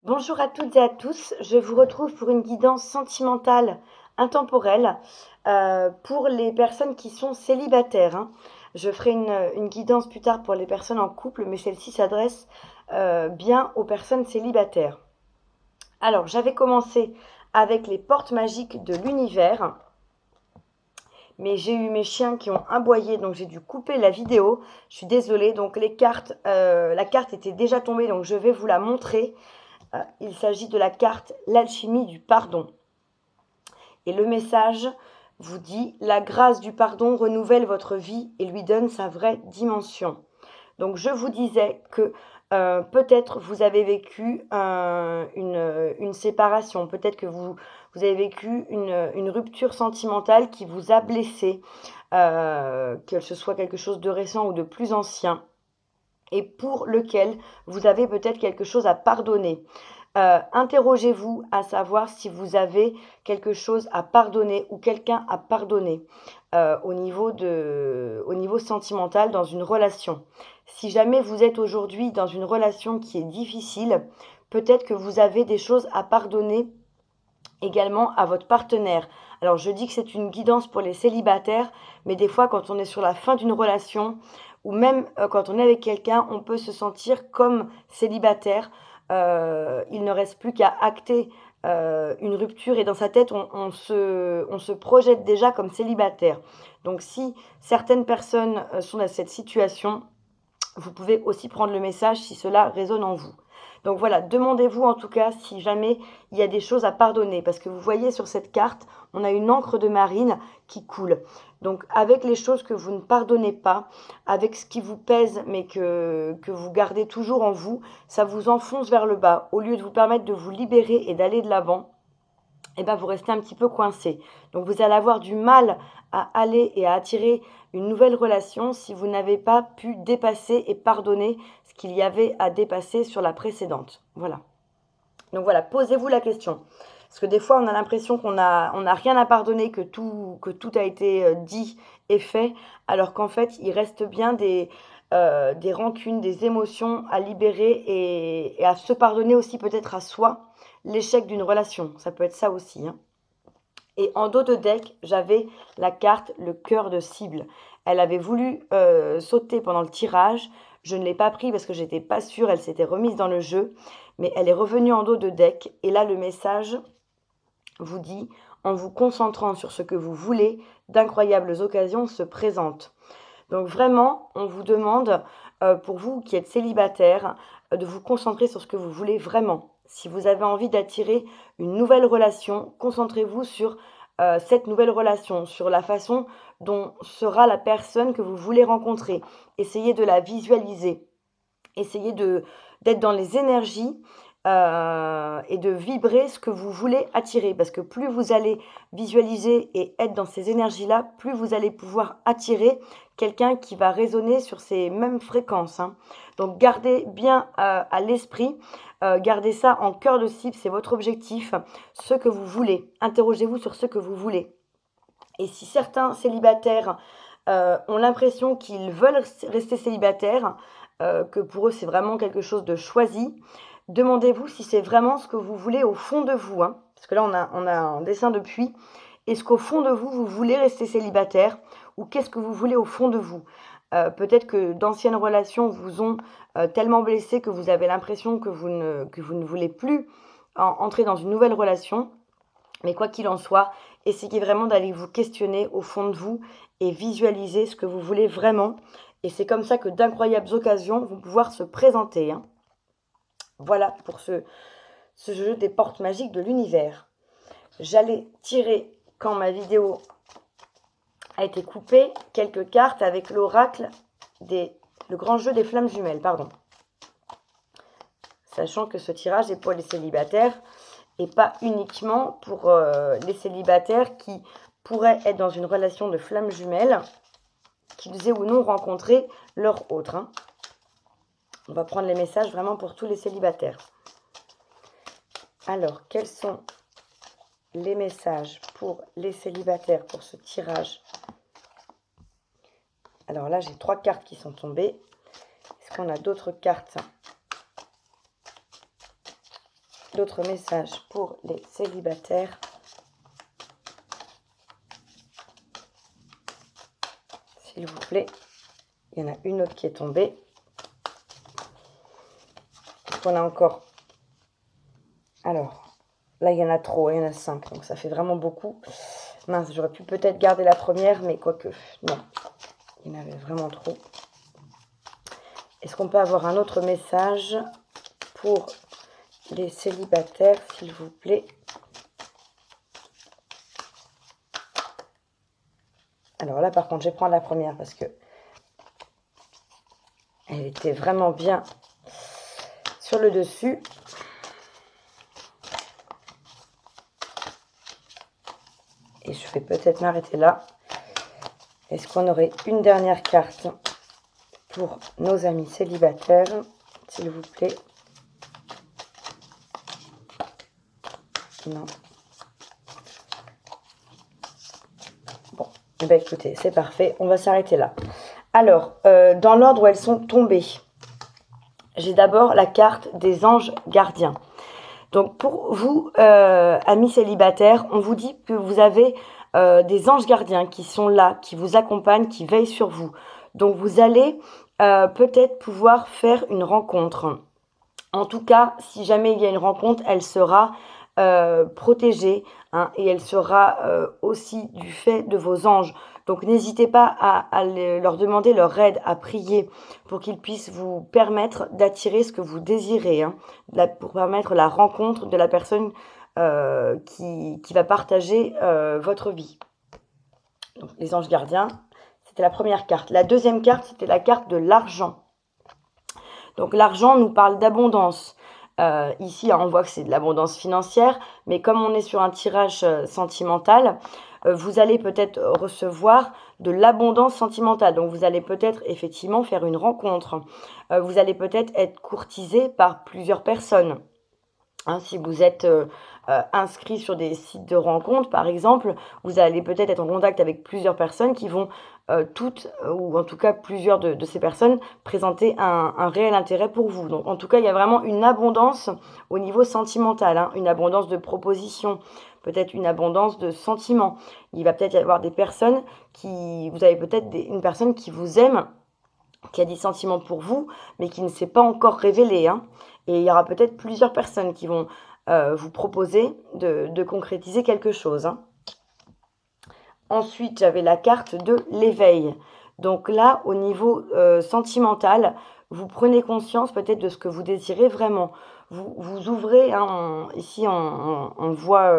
Bonjour à toutes et à tous, je vous retrouve pour une guidance sentimentale intemporelle pour les personnes qui sont célibataires, hein. Je ferai une guidance plus tard pour les personnes en couple, mais celle-ci s'adresse bien aux personnes célibataires. Alors, j'avais commencé avec les portes magiques de l'univers, mais j'ai eu mes chiens qui ont aboyé, donc j'ai dû couper la vidéo. Je suis désolée, donc la carte était déjà tombée, donc je vais vous la montrer. Il s'agit de la carte L'alchimie du pardon. Et le message vous dit « La grâce du pardon renouvelle votre vie et lui donne sa vraie dimension ». Donc je vous disais que peut-être vous avez vécu une séparation, peut-être que vous avez vécu une rupture sentimentale qui vous a blessé, que ce soit quelque chose de récent ou de plus ancien, et pour lequel vous avez peut-être quelque chose à pardonner. Interrogez-vous à savoir si vous avez quelque chose à pardonner ou quelqu'un à pardonner au niveau sentimental dans une relation. Si jamais vous êtes aujourd'hui dans une relation qui est difficile, peut-être que vous avez des choses à pardonner également à votre partenaire. Alors je dis que c'est une guidance pour les célibataires, mais des fois quand on est sur la fin d'une relation, ou même quand on est avec quelqu'un, on peut se sentir comme célibataire. Il ne reste plus qu'à acter une rupture et dans sa tête, on se projette déjà comme célibataire. Donc si certaines personnes sont dans cette situation, vous pouvez aussi prendre le message si cela résonne en vous. Donc voilà, demandez-vous en tout cas si jamais il y a des choses à pardonner. Parce que vous voyez sur cette carte, on a une encre de marine qui coule. Donc avec les choses que vous ne pardonnez pas, avec ce qui vous pèse mais que vous gardez toujours en vous, ça vous enfonce vers le bas. Au lieu de vous permettre de vous libérer et d'aller de l'avant, eh ben, vous restez un petit peu coincé. Donc vous allez avoir du mal à aller et à attirer une nouvelle relation si vous n'avez pas pu dépasser et pardonner ce qu'il y avait à dépasser sur la précédente. Voilà. Donc voilà, posez-vous la question. Parce que des fois, on a l'impression qu'on a rien à pardonner, que tout a été dit et fait, alors qu'en fait, il reste bien des rancunes, des émotions à libérer et à se pardonner aussi peut-être à soi l'échec d'une relation. Ça peut être ça aussi, hein. Et en dos de deck, j'avais la carte le cœur de cible. Elle avait voulu sauter pendant le tirage. Je ne l'ai pas pris parce que j'étais pas sûre. Elle s'était remise dans le jeu. Mais elle est revenue en dos de deck. Et là, le message vous dit, en vous concentrant sur ce que vous voulez, d'incroyables occasions se présentent. Donc vraiment, on vous demande, pour vous qui êtes célibataire, de vous concentrer sur ce que vous voulez vraiment. Si vous avez envie d'attirer une nouvelle relation, concentrez-vous sur cette nouvelle relation, sur la façon dont sera la personne que vous voulez rencontrer. Essayez de la visualiser. Essayez d'être dans les énergies et de vibrer ce que vous voulez attirer. Parce que plus vous allez visualiser et être dans ces énergies-là, plus vous allez pouvoir attirer quelqu'un qui va résonner sur ces mêmes fréquences, hein. Donc gardez bien à l'esprit, gardez ça en cœur de cible, c'est votre objectif, ce que vous voulez. Interrogez-vous sur ce que vous voulez. Et si certains célibataires ont l'impression qu'ils veulent rester célibataires, que pour eux c'est vraiment quelque chose de choisi, demandez-vous si c'est vraiment ce que vous voulez au fond de vous, hein. Parce que là on a un dessin de puits. Est-ce qu'au fond de vous, vous voulez rester célibataire ou qu'est-ce que vous voulez au fond de vous? Peut-être que d'anciennes relations vous ont tellement blessé que vous avez l'impression que vous ne voulez plus entrer dans une nouvelle relation. Mais quoi qu'il en soit, essayez vraiment d'aller vous questionner au fond de vous et visualiser ce que vous voulez vraiment. Et c'est comme ça que d'incroyables occasions vont pouvoir se présenter, hein. Voilà pour ce jeu des portes magiques de l'univers. J'allais tirer, quand ma vidéo a été coupée, quelques cartes avec l'oracle le grand jeu des flammes jumelles, pardon. Sachant que ce tirage est pour les célibataires et pas uniquement pour les célibataires qui pourraient être dans une relation de flammes jumelles, qu'ils aient ou non rencontré leur autre, hein. On va prendre les messages vraiment pour tous les célibataires. Alors, quels sont les messages pour les célibataires pour ce tirage? Alors là, j'ai 3 cartes qui sont tombées. Est-ce qu'on a d'autres cartes? d'autres messages pour les célibataires? S'il vous plaît. Il y en a une autre qui est tombée. On a encore... Alors, là, il y en a trop, il y en a 5, donc ça fait vraiment beaucoup. Mince, j'aurais pu peut-être garder la première, mais quoique, non. Il y en avait vraiment trop. Est-ce qu'on peut avoir un autre message pour les célibataires, s'il vous plaît? Alors là, par contre, je vais prendre la première parce que elle était vraiment bien sur le dessus. Et je vais peut-être m'arrêter là. Est-ce qu'on aurait une dernière carte pour nos amis célibataires, s'il vous plaît? Non. Bon, eh bien, écoutez, c'est parfait. On va s'arrêter là. Alors, dans l'ordre où elles sont tombées, j'ai d'abord la carte des anges gardiens. Donc, pour vous, amis célibataires, on vous dit que vous avez des anges gardiens qui sont là, qui vous accompagnent, qui veillent sur vous. Donc, vous allez peut-être pouvoir faire une rencontre. En tout cas, si jamais il y a une rencontre, elle sera protégée, hein, et elle sera aussi du fait de vos anges. Donc n'hésitez pas à leur demander leur aide, à prier pour qu'ils puissent vous permettre d'attirer ce que vous désirez, hein, pour permettre la rencontre de la personne qui va partager votre vie. Donc les anges gardiens, c'était la première carte. La deuxième carte, c'était la carte de l'argent. Donc l'argent nous parle d'abondance. Ici, on voit que c'est de l'abondance financière, mais comme on est sur un tirage sentimental, vous allez peut-être recevoir de l'abondance sentimentale. Donc vous allez peut-être effectivement faire une rencontre. Vous allez peut-être être courtisé par plusieurs personnes. Hein, si vous êtes inscrit sur des sites de rencontres, par exemple, vous allez peut-être être en contact avec plusieurs personnes qui vont toutes, ou en tout cas plusieurs de ces personnes, présenter un réel intérêt pour vous. Donc en tout cas, il y a vraiment une abondance au niveau sentimental, hein, une abondance de propositions, peut-être une abondance de sentiments. Il va peut-être y avoir des personnes vous avez peut-être une personne qui vous aime, qui a des sentiments pour vous, mais qui ne s'est pas encore révélé, hein. Et il y aura peut-être plusieurs personnes qui vont vous proposer de concrétiser quelque chose, hein. Ensuite, j'avais la carte de l'éveil. Donc là, au niveau sentimental, vous prenez conscience peut-être de ce que vous désirez vraiment. Vous ouvrez, hein, ici on voit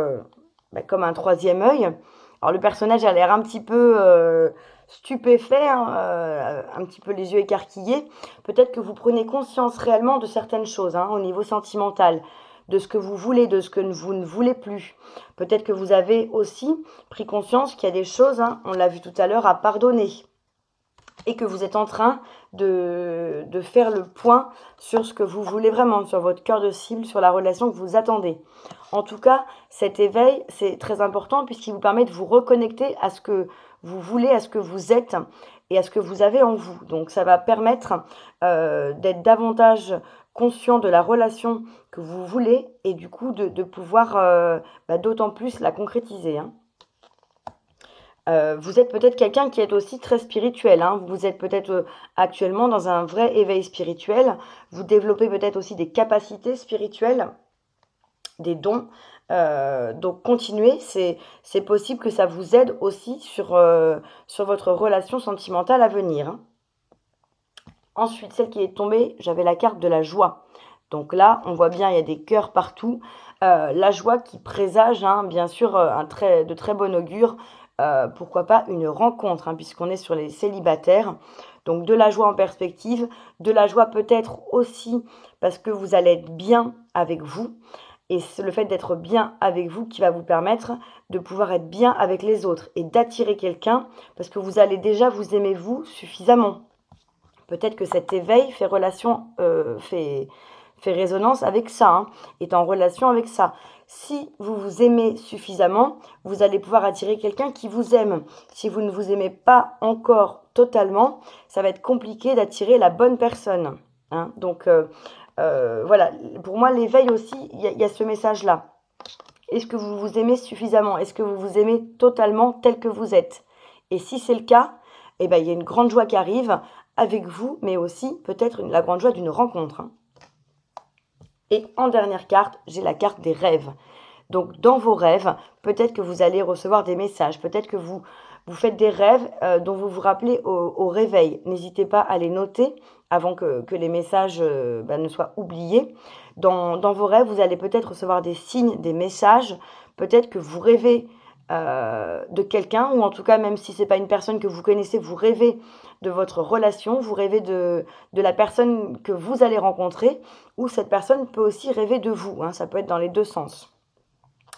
comme un troisième œil. Alors le personnage a l'air un petit peu stupéfait, hein, un petit peu les yeux écarquillés. Peut-être que vous prenez conscience réellement de certaines choses, hein, au niveau sentimental, de ce que vous voulez, de ce que vous ne voulez plus. Peut-être que vous avez aussi pris conscience qu'il y a des choses, hein, on l'a vu tout à l'heure, à pardonner. Et que vous êtes en train de faire le point sur ce que vous voulez vraiment, sur votre cœur de cible, sur la relation que vous attendez. En tout cas, cet éveil, c'est très important puisqu'il vous permet de vous reconnecter à ce que vous voulez, à ce que vous êtes et à ce que vous avez en vous. Donc ça va permettre d'être davantage conscient de la relation que vous voulez et du coup de pouvoir d'autant plus la concrétiser, hein. Vous êtes peut-être quelqu'un qui est aussi très spirituel, hein. Vous êtes peut-être actuellement dans un vrai éveil spirituel. Vous développez peut-être aussi des capacités spirituelles, des dons. Donc continuez, c'est possible que ça vous aide aussi sur votre relation sentimentale à venir, hein. Ensuite, celle qui est tombée, j'avais la carte de la joie. Donc là, on voit bien, il y a des cœurs partout. La joie qui présage, hein, bien sûr, de très bon augure. Pourquoi pas une rencontre, hein, puisqu'on est sur les célibataires. Donc de la joie en perspective, de la joie peut-être aussi parce que vous allez être bien avec vous. Et c'est le fait d'être bien avec vous qui va vous permettre de pouvoir être bien avec les autres et d'attirer quelqu'un parce que vous allez déjà vous aimer vous suffisamment. Peut-être que cet éveil fait résonance avec ça, hein, est en relation avec ça. Si vous vous aimez suffisamment, vous allez pouvoir attirer quelqu'un qui vous aime. Si vous ne vous aimez pas encore totalement, ça va être compliqué d'attirer la bonne personne, hein. Donc, Voilà, pour moi, l'éveil aussi, il y a ce message-là. Est-ce que vous vous aimez suffisamment? Est-ce que vous vous aimez totalement tel que vous êtes? Et si c'est le cas, eh ben, il y a une grande joie qui arrive avec vous, mais aussi peut-être la grande joie d'une rencontre, hein. Et en dernière carte, j'ai la carte des rêves. Donc dans vos rêves, peut-être que vous allez recevoir des messages, peut-être que vous faites des rêves dont vous vous rappelez au réveil. N'hésitez pas à les noter avant que les messages ne soient oubliés. Dans vos rêves, vous allez peut-être recevoir des signes, des messages, peut-être que vous rêvez de quelqu'un, ou en tout cas, même si ce n'est pas une personne que vous connaissez, vous rêvez de votre relation, vous rêvez de la personne que vous allez rencontrer, ou cette personne peut aussi rêver de vous, hein, ça peut être dans les deux sens.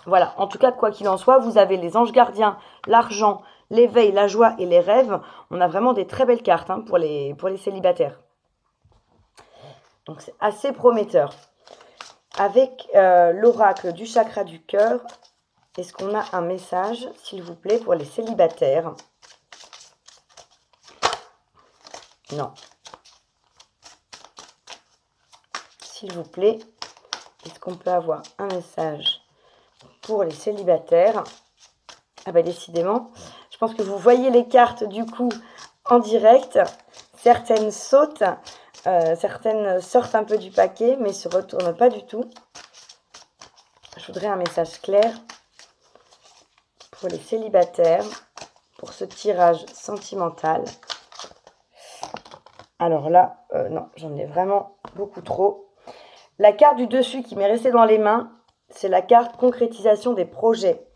Voilà, en tout cas, quoi qu'il en soit, vous avez les anges gardiens, l'argent, l'éveil, la joie et les rêves. On a vraiment des très belles cartes, hein, pour les célibataires. Donc c'est assez prometteur. Avec l'oracle du chakra du cœur, est-ce qu'on a un message, s'il vous plaît, pour les célibataires? Non. S'il vous plaît, est-ce qu'on peut avoir un message pour les célibataires? Ah bah décidément, je pense que vous voyez les cartes du coup en direct. Certaines sautent, certaines sortent un peu du paquet, mais se retournent pas du tout. Je voudrais un message clair pour les célibataires, pour ce tirage sentimental. Alors là, non, j'en ai vraiment beaucoup trop. La carte du dessus qui m'est restée dans les mains, c'est la carte concrétisation des projets.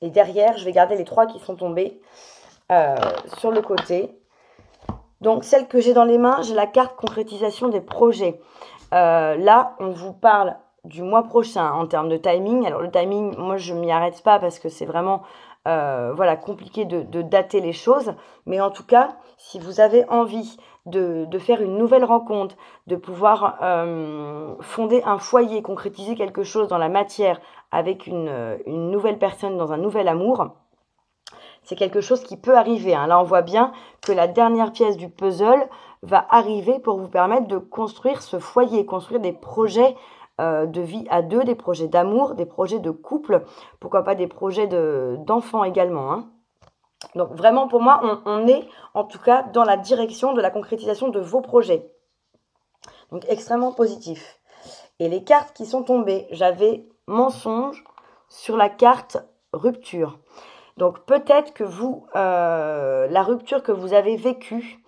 Et derrière, je vais garder les 3 qui sont tombés sur le côté. Donc, celle que j'ai dans les mains, j'ai la carte concrétisation des projets. Là, on vous parle du mois prochain en termes de timing. Alors, le timing, moi, je ne m'y arrête pas parce que c'est vraiment voilà, compliqué de dater les choses. Mais en tout cas, si vous avez envie de faire une nouvelle rencontre, de pouvoir fonder un foyer, concrétiser quelque chose dans la matière avec une nouvelle personne dans un nouvel amour, c'est quelque chose qui peut arriver, hein. Là, on voit bien que la dernière pièce du puzzle va arriver pour vous permettre de construire ce foyer, construire des projets de vie à deux, des projets d'amour, des projets de couple, pourquoi pas des projets d'enfants également, hein. Donc vraiment, pour moi, on est en tout cas dans la direction de la concrétisation de vos projets. Donc extrêmement positif. Et les cartes qui sont tombées, j'avais mensonge sur la carte rupture. Donc peut-être que vous, la rupture que vous avez vécue,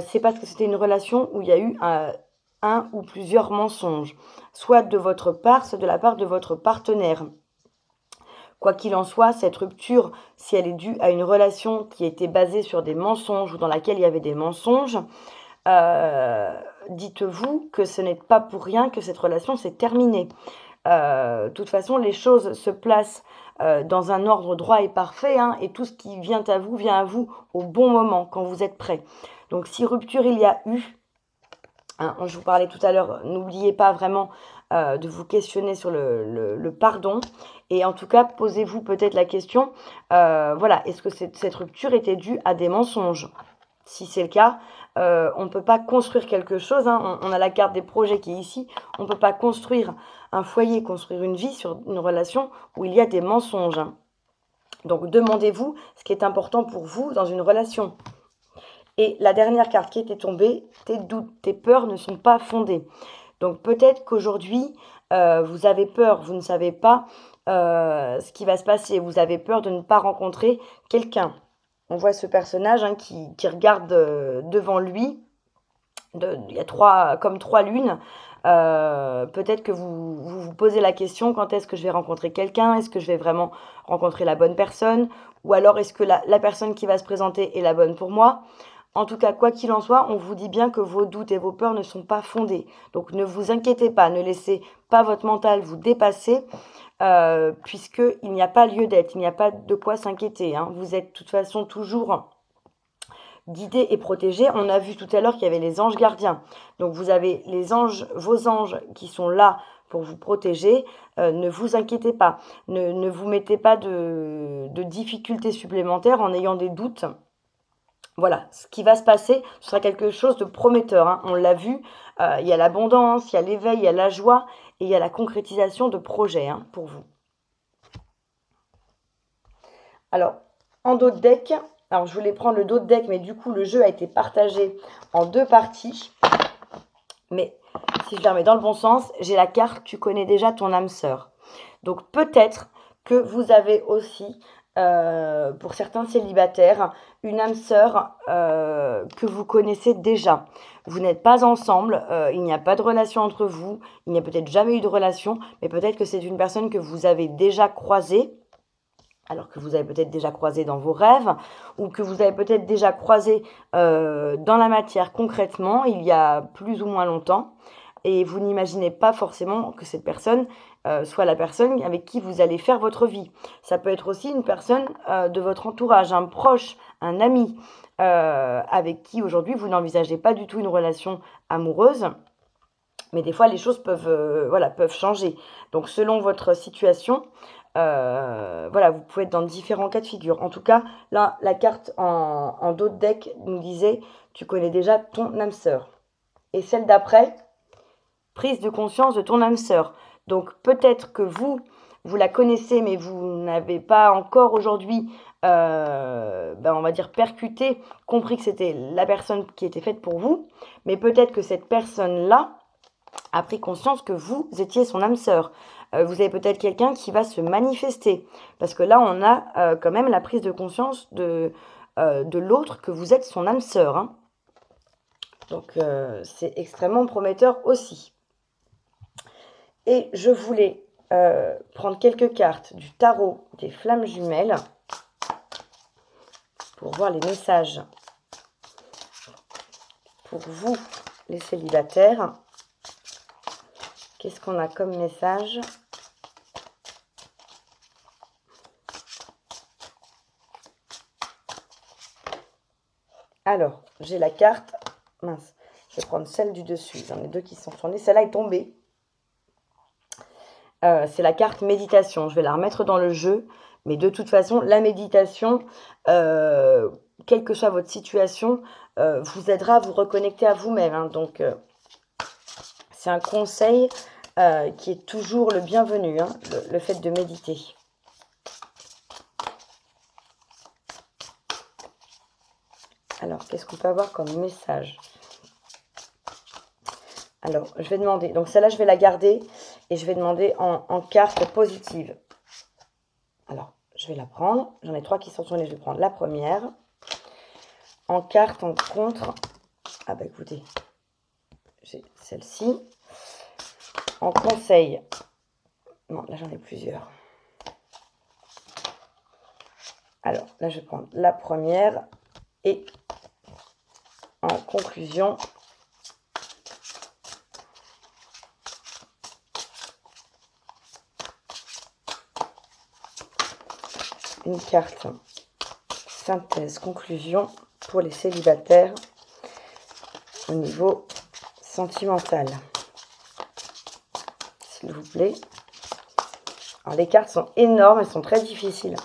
c'est parce que c'était une relation où il y a eu un ou plusieurs mensonges, soit de votre part, soit de la part de votre partenaire. Quoi qu'il en soit, cette rupture, si elle est due à une relation qui était basée sur des mensonges ou dans laquelle il y avait des mensonges, dites-vous que ce n'est pas pour rien que cette relation s'est terminée. De toute façon, les choses se placent dans un ordre droit et parfait, hein, et tout ce qui vient à vous au bon moment, quand vous êtes prêt. Donc si rupture il y a eu, hein, je vous parlais tout à l'heure, n'oubliez pas vraiment de vous questionner sur le pardon. Et en tout cas, posez-vous peut-être la question, voilà, est-ce que cette rupture était due à des mensonges? Si c'est le cas, on ne peut pas construire quelque chose, hein. On a la carte des projets qui est ici. On ne peut pas construire un foyer, construire une vie sur une relation où il y a des mensonges, hein. Donc demandez-vous ce qui est important pour vous dans une relation. Et la dernière carte qui était tombée, tes doutes, tes peurs ne sont pas fondées. Donc peut-être qu'aujourd'hui, vous avez peur, vous ne savez pas ce qui va se passer. Vous avez peur de ne pas rencontrer quelqu'un. On voit ce personnage, hein, qui regarde devant lui. Il y a comme 3 lunes. Peut-être que vous posez la question, quand est-ce que je vais rencontrer quelqu'un? Est-ce que je vais vraiment rencontrer la bonne personne? Ou alors est-ce que la personne qui va se présenter est la bonne pour moi? En tout cas, quoi qu'il en soit, on vous dit bien que vos doutes et vos peurs ne sont pas fondés. Donc ne vous inquiétez pas, ne laissez pas votre mental vous dépasser, puisqu'il n'y a pas lieu d'être, il n'y a pas de quoi s'inquiéter, hein. Vous êtes de toute façon toujours guidé et protégé. On a vu tout à l'heure qu'il y avait les anges gardiens. Donc vous avez les anges, vos anges qui sont là pour vous protéger. Ne vous inquiétez pas. Ne vous mettez pas de difficultés supplémentaires en ayant des doutes. voilà, ce qui va se passer, ce sera quelque chose de prometteur, hein. On l'a vu, il y a l'abondance, il y a l'éveil, il y a la joie et il y a la concrétisation de projets, hein, pour vous. Alors, en dos de deck, alors je voulais prendre le dos de deck, mais du coup, le jeu a été partagé en 2 parties. Mais si je la remets dans le bon sens, j'ai la carte « Tu connais déjà ton âme sœur ». Donc peut-être que vous avez aussi, pour certains célibataires, une âme sœur que vous connaissez déjà. Vous n'êtes pas ensemble, il n'y a pas de relation entre vous, il n'y a peut-être jamais eu de relation, mais peut-être que c'est une personne que vous avez déjà croisée, alors que vous avez peut-être déjà croisé dans vos rêves, ou que vous avez peut-être déjà croisé dans la matière concrètement, il y a plus ou moins longtemps, et vous n'imaginez pas forcément que cette personne soit la personne avec qui vous allez faire votre vie. Ça peut être aussi une personne de votre entourage, un proche, un ami, avec qui aujourd'hui vous n'envisagez pas du tout une relation amoureuse. Mais des fois, les choses peuvent changer. Donc, selon votre situation, voilà, vous pouvez être dans différents cas de figure. En tout cas, là, la carte en dos de deck nous disait « Tu connais déjà ton âme sœur ». Et celle d'après, prise de conscience de ton âme sœur. Donc, peut-être que vous la connaissez, mais vous n'avez pas encore aujourd'hui, on va dire, percuté, compris que c'était la personne qui était faite pour vous. Mais peut-être que cette personne-là a pris conscience que vous étiez son âme sœur. Vous avez peut-être quelqu'un qui va se manifester. Parce que là, on a quand même la prise de conscience de l'autre, que vous êtes son âme sœur, hein. Donc, c'est extrêmement prometteur aussi. Et je voulais prendre quelques cartes du tarot des flammes jumelles pour voir les messages pour vous, les célibataires. Qu'est-ce qu'on a comme message? Alors, j'ai la carte. Mince, je vais prendre celle du dessus. J'en ai 2 qui sont tournées. Celle-là est tombée. C'est la carte méditation. Je vais la remettre dans le jeu. Mais de toute façon, la méditation, quelle que soit votre situation, vous aidera à vous reconnecter à vous-même, hein. Donc, c'est un conseil qui est toujours le bienvenu, hein, le fait de méditer. Alors, qu'est-ce qu'on peut avoir comme message? Alors, je vais demander. Donc, celle-là, je vais la garder et je vais demander en carte positive. Alors, je vais la prendre. J'en ai 3 qui sont tournées. Je vais prendre la première. En carte, en contre. Ah, bah écoutez, j'ai celle-ci. En conseil. Non, là, j'en ai plusieurs. Alors, là, je vais prendre la première. Et en conclusion, une carte synthèse conclusion pour les célibataires au niveau sentimental, s'il vous plaît. Alors, les cartes sont énormes, elles sont très difficiles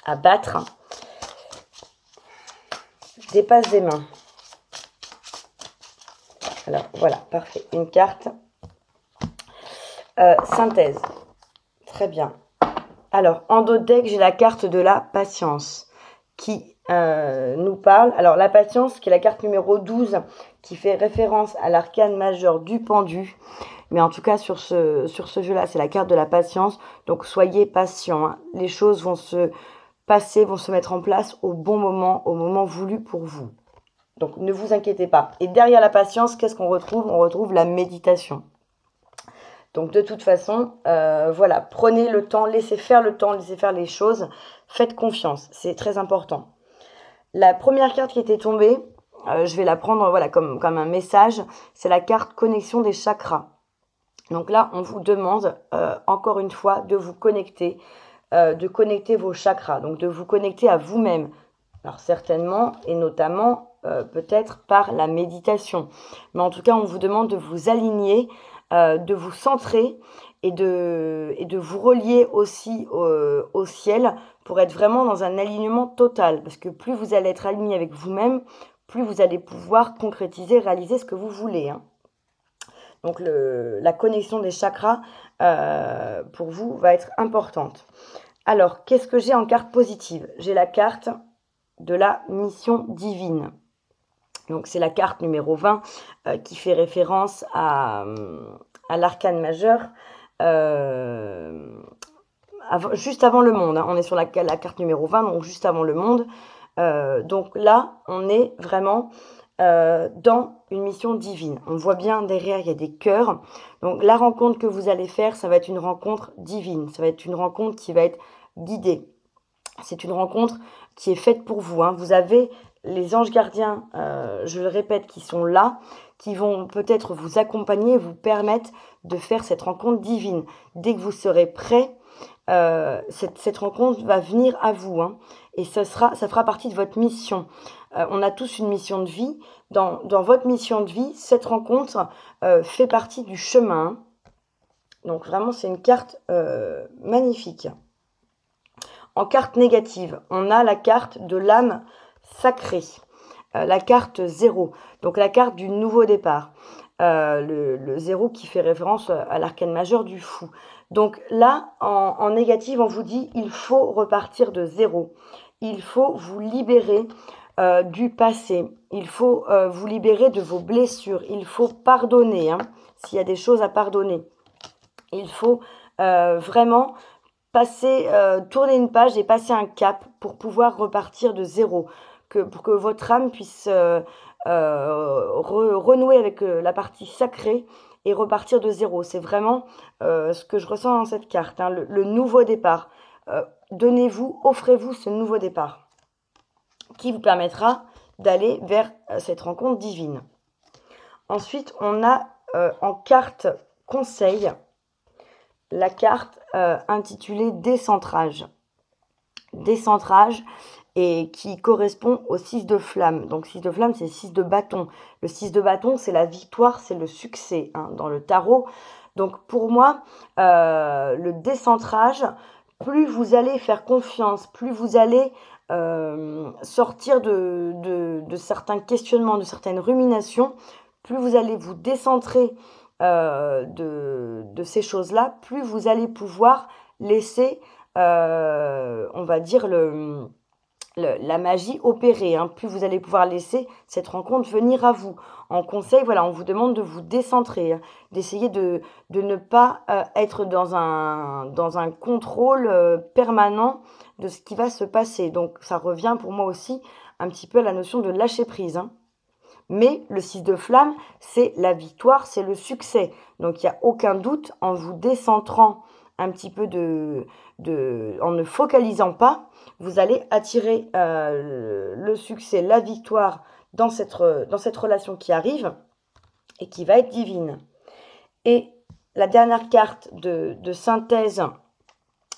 à battre. Dépasse des mains. Alors, voilà, parfait. Une carte synthèse. Très bien. Alors, en dos de deck, j'ai la carte de la patience qui nous parle. Alors, la patience, qui est la carte numéro 12, qui fait référence à l'arcane majeur du pendu. Mais en tout cas, sur ce jeu-là, c'est la carte de la patience. Donc, soyez patient, hein. Les choses vont se passer, vont se mettre en place au bon moment, au moment voulu pour vous. Donc, ne vous inquiétez pas. Et derrière la patience, qu'est-ce qu'on retrouve? On retrouve la méditation. Donc, de toute façon, voilà, prenez le temps, laissez faire les choses. Faites confiance, c'est très important. La première carte qui était tombée, je vais la prendre voilà, comme un message. C'est la carte connexion des chakras. Donc là, on vous demande, encore une fois, de vous connecter, de connecter vos chakras. Donc, de vous connecter à vous-même. Alors, certainement, et notamment, peut-être par la méditation. Mais en tout cas, on vous demande de vous aligner de vous centrer et de vous relier aussi au ciel pour être vraiment dans un alignement total. Parce que plus vous allez être aligné avec vous-même, plus vous allez pouvoir concrétiser, réaliser ce que vous voulez, hein. Donc la connexion des chakras, pour vous, va être importante. Alors, qu'est-ce que j'ai en carte positive? J'ai la carte de la mission divine. Donc, c'est la carte numéro 20 qui fait référence à l'arcane majeur, juste avant le monde, hein. On est sur la carte numéro 20, donc juste avant le monde. Donc là, on est vraiment dans une mission divine. On voit bien derrière, il y a des cœurs. Donc la rencontre que vous allez faire, ça va être une rencontre divine. Ça va être une rencontre qui va être guidée. C'est une rencontre qui est faite pour vous, hein. Vous avez les anges gardiens, je le répète, qui sont là, qui vont peut-être vous accompagner, vous permettre de faire cette rencontre divine. Dès que vous serez prêt, cette rencontre va venir à vous, hein, et ça fera partie de votre mission. On a tous une mission de vie. Dans votre mission de vie, cette rencontre fait partie du chemin. Donc vraiment, c'est une carte magnifique. En carte négative, on a la carte de l'âme sacrée, la carte 0, donc la carte du nouveau départ. Le 0 qui fait référence à l'arcane majeur du fou. Donc là, en négative, on vous dit il faut repartir de 0. Il faut vous libérer du passé. Il faut vous libérer de vos blessures. Il faut pardonner, hein, s'il y a des choses à pardonner. Il faut vraiment tourner une page et passer un cap pour pouvoir repartir de 0. Pour que votre âme puisse renouer avec la partie sacrée et repartir de 0. C'est vraiment ce que je ressens dans cette carte, hein, le nouveau départ. Donnez-vous, offrez-vous ce nouveau départ qui vous permettra d'aller vers cette rencontre divine. Ensuite, on a en carte conseil la carte intitulée décentrage. Décentrage, et qui correspond au 6 de flamme. Donc 6 de flamme, c'est 6 de bâton. Le 6 de bâton, c'est la victoire, c'est le succès, hein, dans le tarot. Donc pour moi, le décentrage, plus vous allez faire confiance, plus vous allez sortir de certains questionnements, de certaines ruminations, plus vous allez vous décentrer de ces choses-là, plus vous allez pouvoir laisser, on va dire, la magie opérer, hein. Plus vous allez pouvoir laisser cette rencontre venir à vous. En conseil, voilà, on vous demande de vous décentrer, hein, d'essayer de ne pas être dans un contrôle permanent de ce qui va se passer. Donc ça revient pour moi aussi un petit peu à la notion de lâcher prise, hein. Mais le 6 de flamme, c'est la victoire, c'est le succès. Donc il n'y a aucun doute, en vous décentrant un petit peu en ne focalisant pas, vous allez attirer le succès, la victoire dans cette relation qui arrive et qui va être divine. Et la dernière carte de synthèse,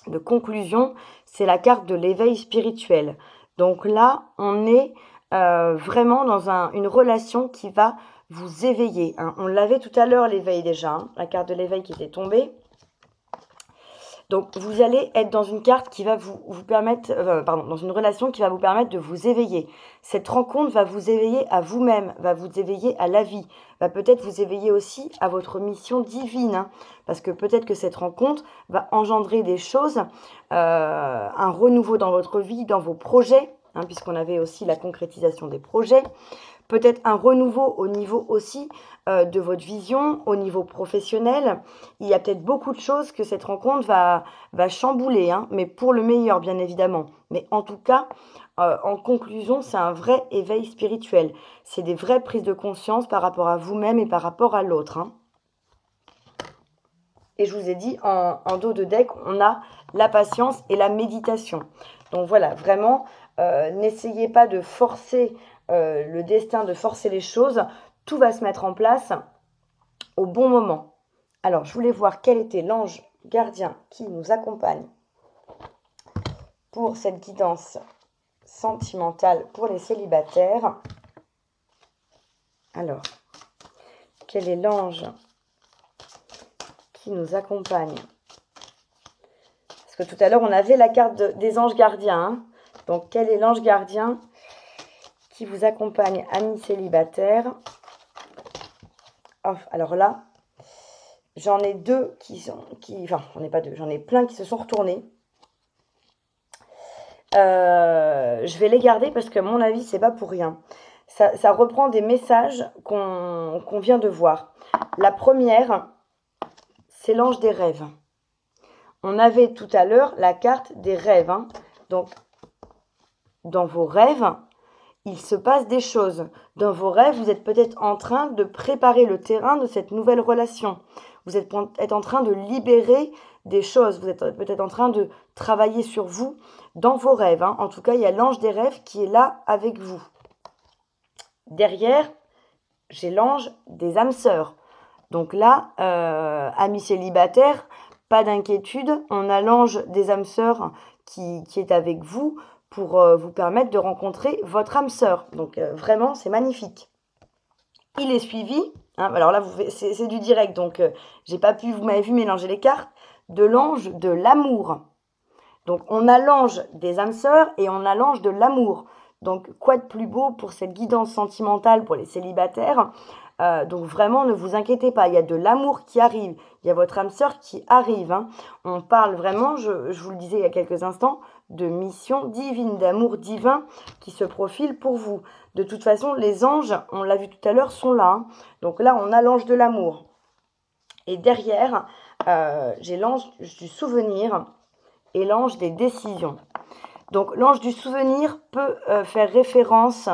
de conclusion, c'est la carte de l'éveil spirituel. Donc là, on est vraiment dans une relation qui va vous éveiller, hein. On l'avait tout à l'heure, l'éveil déjà, hein, la carte de l'éveil qui était tombée. Donc vous allez être dans une carte qui va vous permettre, dans une relation qui va vous permettre de vous éveiller. Cette rencontre va vous éveiller à vous-même, va vous éveiller à la vie, va peut-être vous éveiller aussi à votre mission divine, hein, parce que peut-être que cette rencontre va engendrer des choses, un renouveau dans votre vie, dans vos projets, hein, puisqu'on avait aussi la concrétisation des projets. Peut-être un renouveau au niveau aussi de votre vision, au niveau professionnel. Il y a peut-être beaucoup de choses que cette rencontre va chambouler, hein, mais pour le meilleur, bien évidemment. Mais en tout cas, en conclusion, c'est un vrai éveil spirituel. C'est des vraies prises de conscience par rapport à vous-même et par rapport à l'autre, hein. Et je vous ai dit, en dos de deck, on a la patience et la méditation. Donc voilà, vraiment, n'essayez pas de forcer le destin, de forcer les choses. Tout va se mettre en place au bon moment. Alors, je voulais voir quel était l'ange gardien qui nous accompagne pour cette guidance sentimentale pour les célibataires. Alors, quel est l'ange qui nous accompagne. Parce que tout à l'heure, on avait la carte des anges gardiens. Hein. Donc, quel est l'ange gardien qui vous accompagne, amis célibataires? Oh, alors là, j'en ai deux enfin, j'en ai pas deux, j'en ai plein qui se sont retournés. Je vais les garder parce que à mon avis, c'est pas pour rien. Ça reprend des messages qu'on vient de voir. La première, c'est l'ange des rêves. On avait tout à l'heure la carte des rêves. Hein. Donc, dans vos rêves, il se passe des choses. Dans vos rêves, vous êtes peut-être en train de préparer le terrain de cette nouvelle relation. Vous êtes en train de libérer des choses. Vous êtes peut-être en train de travailler sur vous dans vos rêves. Hein. En tout cas, il y a l'ange des rêves qui est là avec vous. Derrière, j'ai l'ange des âmes sœurs. Donc là, amis célibataires, pas d'inquiétude. On a l'ange des âmes sœurs qui est avec vous pour vous permettre de rencontrer votre âme sœur. Donc vraiment, c'est magnifique. Il est suivi, hein, alors là, c'est du direct, donc j'ai pas pu, vous m'avez vu mélanger les cartes, de l'ange de l'amour. Donc on a l'ange des âmes sœurs et on a l'ange de l'amour. Donc quoi de plus beau pour cette guidance sentimentale pour les célibataires? Donc vraiment, ne vous inquiétez pas, il y a de l'amour qui arrive, il y a votre âme sœur qui arrive. Hein. On parle vraiment, je vous le disais il y a quelques instants, de mission divine, d'amour divin qui se profile pour vous. De toute façon, les anges, on l'a vu tout à l'heure, sont là. Hein. Donc là, on a l'ange de l'amour. Et derrière, j'ai l'ange du souvenir et l'ange des décisions. Donc l'ange du souvenir peut faire référence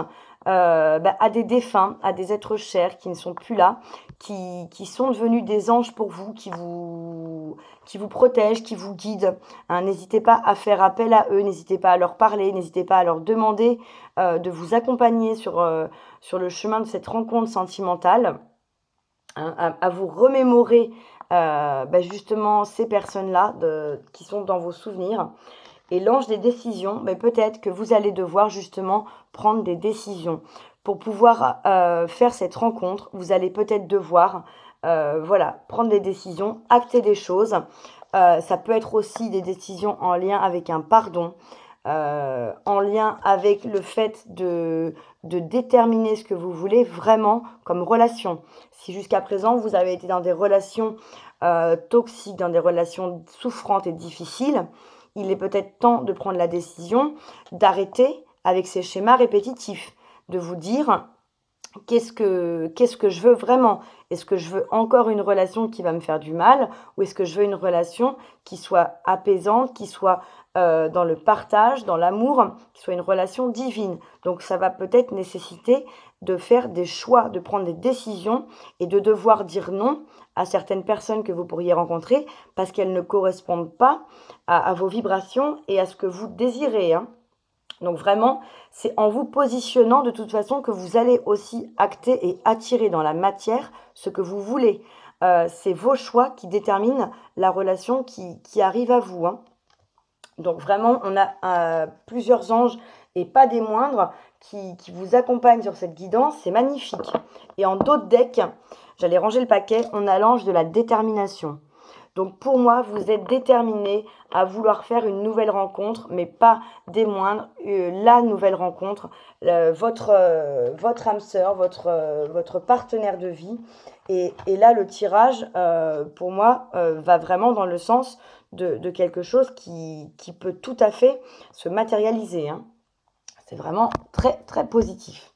à des défunts, à des êtres chers qui ne sont plus là, qui sont devenus des anges pour vous, qui vous protègent, qui vous guident. Hein, n'hésitez pas à faire appel à eux, n'hésitez pas à leur parler, n'hésitez pas à leur demander de vous accompagner sur le chemin de cette rencontre sentimentale, hein, à vous remémorer justement ces personnes-là qui sont dans vos souvenirs. Et l'ange des décisions, peut-être que vous allez devoir justement prendre des décisions. Pour pouvoir faire cette rencontre, vous allez peut-être devoir prendre des décisions, acter des choses. Ça peut être aussi des décisions en lien avec un pardon, en lien avec le fait de déterminer ce que vous voulez vraiment comme relation. Si jusqu'à présent, vous avez été dans des relations toxiques, dans des relations souffrantes et difficiles, il est peut-être temps de prendre la décision d'arrêter avec ces schémas répétitifs, de vous dire qu'est-ce que je veux vraiment? Est-ce que je veux encore une relation qui va me faire du mal ou est-ce que je veux une relation qui soit apaisante, qui soit dans le partage, dans l'amour, qui soit une relation divine? Donc ça va peut-être nécessiter de faire des choix, de prendre des décisions et de devoir dire non à certaines personnes que vous pourriez rencontrer parce qu'elles ne correspondent pas à vos vibrations et à ce que vous désirez. Hein. Donc vraiment, c'est en vous positionnant de toute façon que vous allez aussi acter et attirer dans la matière ce que vous voulez. C'est vos choix qui déterminent la relation qui arrive à vous. Hein. Donc vraiment, on a plusieurs anges et pas des moindres qui vous accompagnent sur cette guidance. C'est magnifique. Et en d'autres decks, j'allais ranger le paquet, on a l'ange de la détermination. Donc pour moi, vous êtes déterminé à vouloir faire une nouvelle rencontre, mais pas des moindres, la nouvelle rencontre, votre âme sœur, votre partenaire de vie. Et là, le tirage, pour moi, va vraiment dans le sens de quelque chose qui peut tout à fait se matérialiser. Hein. C'est vraiment très, très positif.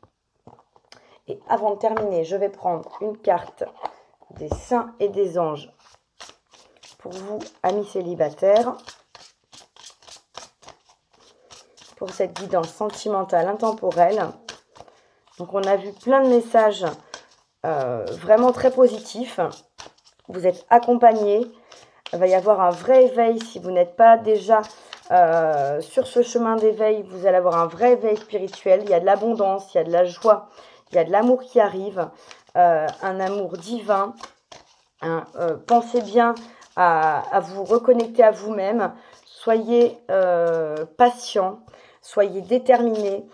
Et avant de terminer, je vais prendre une carte des saints et des anges pour vous, amis célibataires, pour cette guidance sentimentale intemporelle. Donc on a vu plein de messages vraiment très positifs. Vous êtes accompagnés. Il va y avoir un vrai éveil. Si vous n'êtes pas déjà sur ce chemin d'éveil, vous allez avoir un vrai éveil spirituel. Il y a de l'abondance, il y a de la joie, il y a de l'amour qui arrive, un amour divin. Pensez bien à vous reconnecter à vous-même. Soyez patient, soyez déterminé.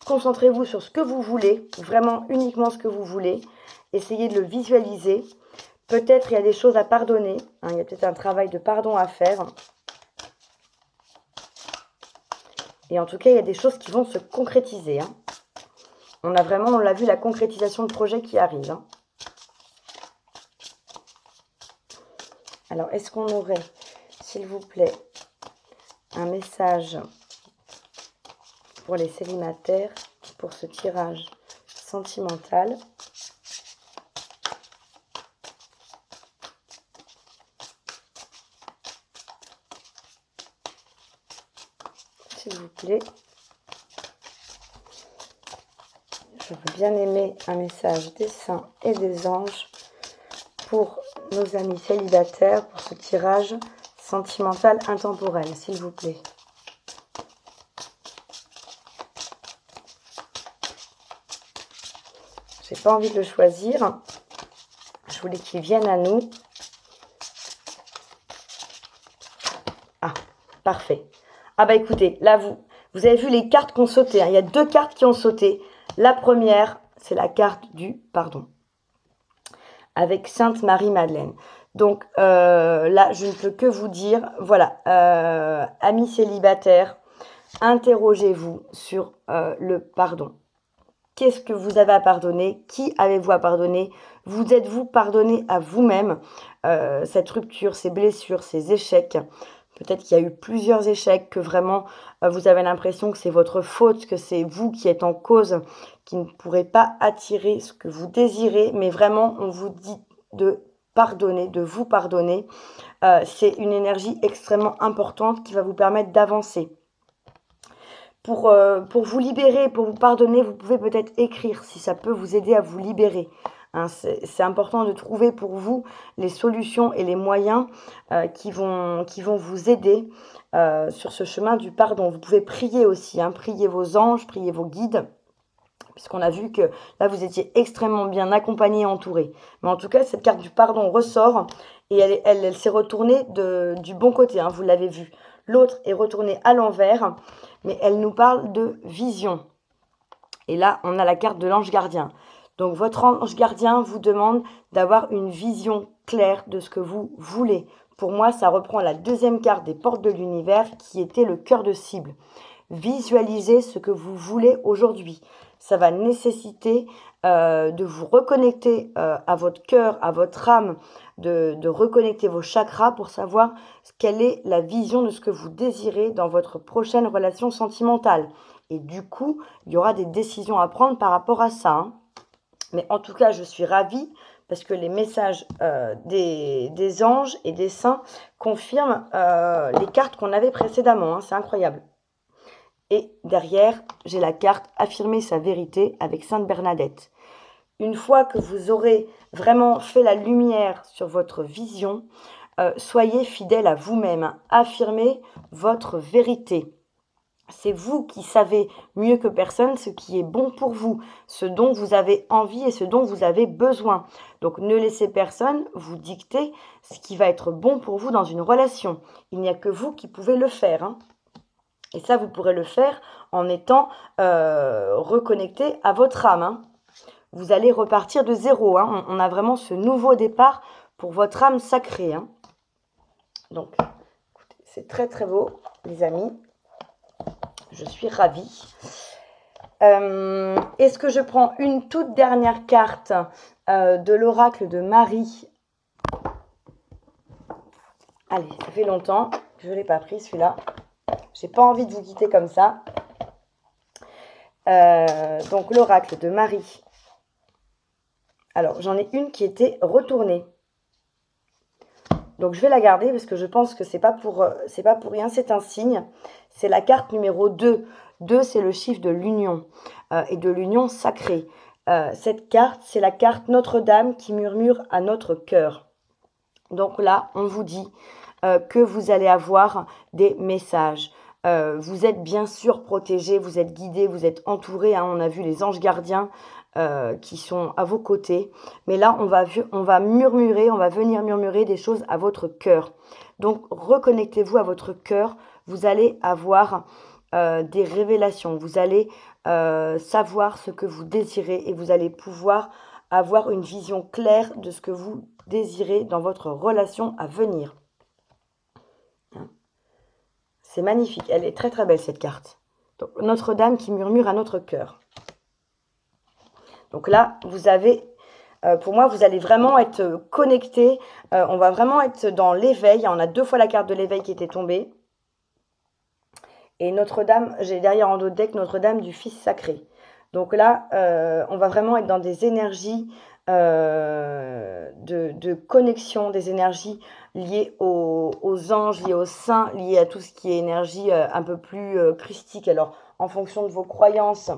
Concentrez-vous sur ce que vous voulez, vraiment uniquement ce que vous voulez. Essayez de le visualiser Peut-être il y a des choses à pardonner, hein, il y a peut-être un travail de pardon à faire. Et en tout cas, il y a des choses qui vont se concrétiser. Hein. On l'a vu, la concrétisation de projet qui arrive. Hein. Alors, est-ce qu'on aurait, s'il vous plaît, un message pour les célibataires pour ce tirage sentimental? S'il vous plaît. J'aurais bien aimé un message des saints et des anges pour nos amis célibataires pour ce tirage sentimental intemporel, s'il vous plaît. J'ai pas envie de le choisir. Je voulais qu'il vienne à nous. Ah, parfait. Ah bah écoutez, là vous avez vu les cartes qui ont sauté. Hein. Il y a 2 cartes qui ont sauté. La première, c'est la carte du pardon. Avec Sainte Marie-Madeleine. Donc là, je ne peux que vous dire, voilà, amis célibataires, interrogez-vous sur le pardon. Qu'est-ce que vous avez à pardonner? Qui avez-vous à pardonner? Vous êtes-vous pardonné à vous-même cette rupture, ces blessures, ces échecs? Peut-être qu'il y a eu plusieurs échecs, que vraiment vous avez l'impression que c'est votre faute, que c'est vous qui êtes en cause, qui ne pourrez pas attirer ce que vous désirez, mais vraiment on vous dit de pardonner, de vous pardonner. C'est une énergie extrêmement importante qui va vous permettre d'avancer. Pour vous libérer, pour vous pardonner, vous pouvez peut-être écrire si ça peut vous aider à vous libérer. Hein, c'est important de trouver pour vous les solutions et les moyens qui vont vous aider sur ce chemin du pardon. Vous pouvez prier aussi, hein, prier vos anges, prier vos guides, puisqu'on a vu que là, vous étiez extrêmement bien accompagné et entouré. Mais en tout cas, cette carte du pardon ressort et elle s'est retournée du bon côté, hein, vous l'avez vu. L'autre est retournée à l'envers, mais elle nous parle de vision. Et là, on a la carte de l'ange gardien. Donc, votre ange gardien vous demande d'avoir une vision claire de ce que vous voulez. Pour moi, ça reprend la 2e carte des portes de l'univers qui était le cœur de cible. Visualisez ce que vous voulez aujourd'hui. Ça va nécessiter de vous reconnecter à votre cœur, à votre âme, de reconnecter vos chakras pour savoir quelle est la vision de ce que vous désirez dans votre prochaine relation sentimentale. Et du coup, il y aura des décisions à prendre par rapport à ça. Hein. Mais en tout cas, je suis ravie parce que les messages des anges et des saints confirment les cartes qu'on avait précédemment. Hein. C'est incroyable. Et derrière, j'ai la carte « Affirmer sa vérité » avec Sainte Bernadette. Une fois que vous aurez vraiment fait la lumière sur votre vision, soyez fidèle à vous-même. Affirmez votre vérité. C'est vous qui savez mieux que personne ce qui est bon pour vous, ce dont vous avez envie et ce dont vous avez besoin. Donc ne laissez personne vous dicter ce qui va être bon pour vous dans une relation. Il n'y a que vous qui pouvez le faire. Hein. Et ça, vous pourrez le faire en étant reconnecté à votre âme. Hein. Vous allez repartir de zéro. Hein. On a vraiment ce nouveau départ pour votre âme sacrée. Hein. Donc, écoutez, c'est très très beau, les amis. Je suis ravie. Est-ce que je prends une toute dernière carte de l'oracle de Marie? Allez, ça fait longtemps. Je ne l'ai pas pris celui-là. J'ai pas envie de vous quitter comme ça. Donc l'oracle de Marie. Alors j'en ai une qui était retournée. Donc je vais la garder parce que je pense que c'est pas pour rien, c'est un signe. C'est la carte numéro 2. 2, c'est le chiffre de l'union et de l'union sacrée. Cette carte, c'est la carte Notre-Dame qui murmure à notre cœur. Donc là, on vous dit que vous allez avoir des messages. Vous êtes bien sûr protégés, vous êtes guidés, vous êtes entourés. Hein, on a vu les anges gardiens qui sont à vos côtés. Mais là, on va murmurer, on va venir murmurer des choses à votre cœur. Donc, reconnectez-vous à votre cœur. Vous allez avoir des révélations. Vous allez savoir ce que vous désirez et vous allez pouvoir avoir une vision claire de ce que vous désirez dans votre relation à venir. C'est magnifique, elle est très très belle cette carte. Donc, Notre-Dame qui murmure à notre cœur. Donc là, vous avez, pour moi, vous allez vraiment être connecté. On va vraiment être dans l'éveil. On a 2 fois la carte de l'éveil qui était tombée. Et Notre-Dame, j'ai derrière en dos de deck Notre-Dame du Fils sacré. Donc là, on va vraiment être dans des énergies de connexion, des énergies liées aux anges, liées aux saints, liées à tout ce qui est énergie un peu plus christique. Alors, en fonction de vos croyances,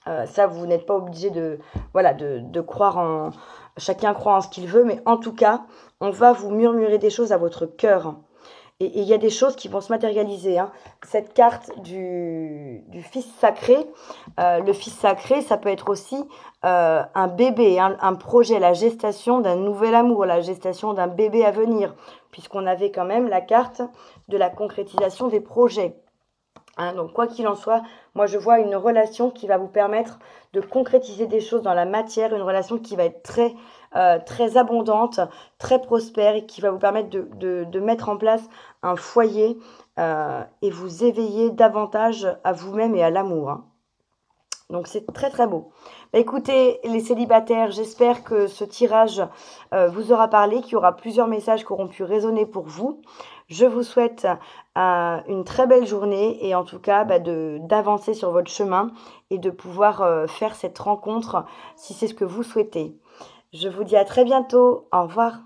ça, vous n'êtes pas obligé de croire en... Chacun croit en ce qu'il veut, mais en tout cas, on va vous murmurer des choses à votre cœur. Et il y a des choses qui vont se matérialiser. Hein. Cette carte du Fils sacré, le Fils sacré, ça peut être aussi un bébé, un projet, la gestation d'un nouvel amour, la gestation d'un bébé à venir, puisqu'on avait quand même la carte de la concrétisation des projets. Hein, donc, quoi qu'il en soit, moi, je vois une relation qui va vous permettre de concrétiser des choses dans la matière, une relation qui va être très abondante, très prospère et qui va vous permettre de mettre en place un foyer et vous éveiller davantage à vous-même et à l'amour. Hein. Donc, c'est très, très beau. Bah, écoutez, les célibataires, j'espère que ce tirage vous aura parlé, qu'il y aura plusieurs messages qui auront pu résonner pour vous. Je vous souhaite une très belle journée et en tout cas d'avancer sur votre chemin et de pouvoir faire cette rencontre si c'est ce que vous souhaitez. Je vous dis à très bientôt. Au revoir.